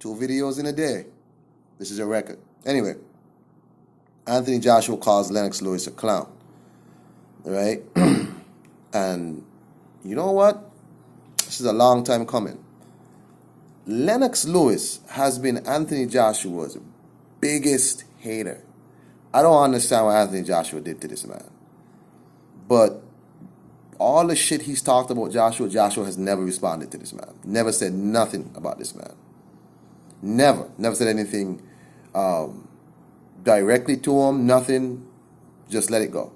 2 videos in a day. This is a record. Anyway, Anthony Joshua calls Lennox Lewis a clown. Right? And you know what? This is a long time coming. Lennox Lewis has been Anthony Joshua's biggest hater. I don't understand what Anthony Joshua did to this man. But all the shit he's talked about Joshua has never responded to this man. Never said nothing about this man. Never said anything directly to him, nothing. Just let it go.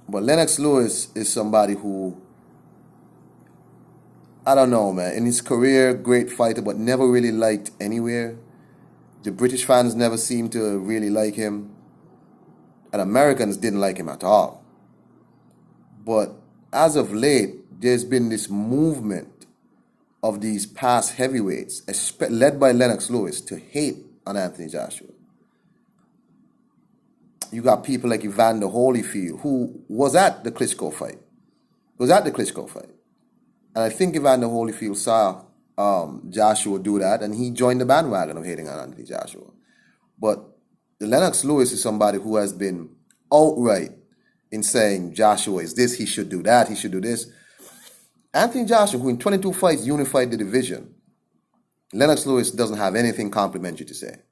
But Lennox Lewis is somebody who, I don't know, man. In his career, great fighter, but never really liked anywhere. The British fans never seemed to really like him. And Americans didn't like him at all. But as of late, there's been this movement of these past heavyweights, led by Lennox Lewis, to hate on Anthony Joshua. You got people like Evander Holyfield, who was at the Klitschko fight. And I think Evander Holyfield saw Joshua do that, and he joined the bandwagon of hating on Anthony Joshua. But Lennox Lewis is somebody who has been outright in saying Joshua is this, he should do that, he should do this. Anthony Joshua, who in 22 fights unified the division, Lennox Lewis doesn't have anything complimentary to say.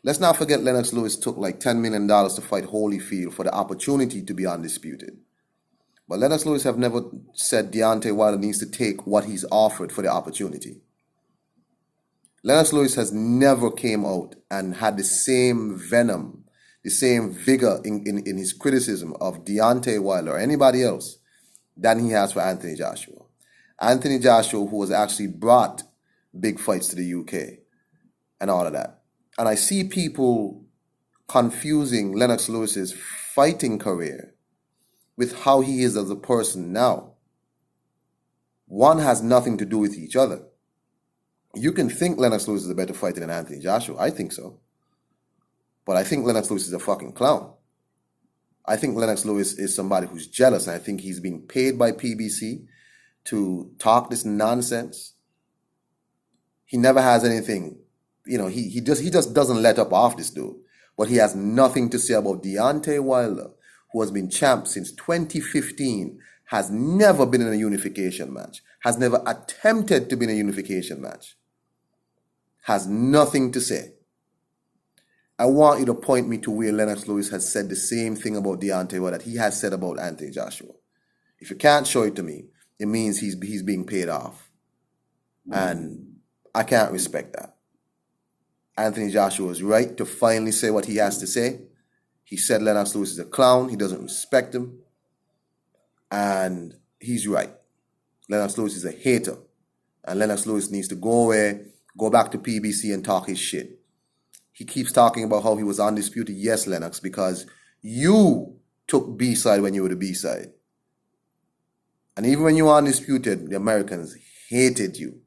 Let's not forget Lennox Lewis took like $10 million to fight Holyfield for the opportunity to be undisputed. But Lennox Lewis have never said Deontay Wilder needs to take what he's offered for the opportunity. Lennox Lewis has never came out and had the same venom, the same vigor in his criticism of Deontay Wilder or anybody else than he has for Anthony Joshua. Anthony Joshua, who has actually brought big fights to the UK and all of that. And I see people confusing Lennox Lewis's fighting career with how he is as a person now. One has nothing to do with each other. You can think Lennox Lewis is a better fighter than Anthony Joshua. I think so. But I think Lennox Lewis is a fucking clown. I think Lennox Lewis is somebody who's jealous, and I think he's being paid by PBC to talk this nonsense. He never has anything. You know, he just doesn't let up off this dude. But he has nothing to say about Deontay Wilder, who has been champ since 2015, has never been in a unification match, has never attempted to be in a unification match, has nothing to say. I want you to point me to where Lennox Lewis has said the same thing about Deontay Wilder that he has said about Anthony Joshua. If you can't show it to me, it means he's being paid off. And I can't respect that. Anthony Joshua is right to finally say what he has to say. He said Lennox Lewis is a clown. He doesn't respect him. And he's right. Lennox Lewis is a hater. And Lennox Lewis needs to go away, go back to PBC and talk his shit. He keeps talking about how he was undisputed. Yes, Lennox, because you took B-side when you were the B-side. And even when you were undisputed, the Americans hated you.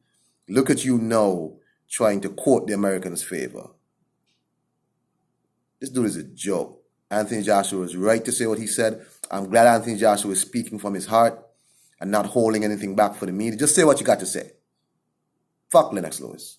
Look at you now, trying to court the Americans' favor. This dude is a joke. Anthony Joshua is right to say what he said. I'm glad Anthony Joshua is speaking from his heart and not holding anything back for the media. Just say what you got to say. Fuck Lennox Lewis.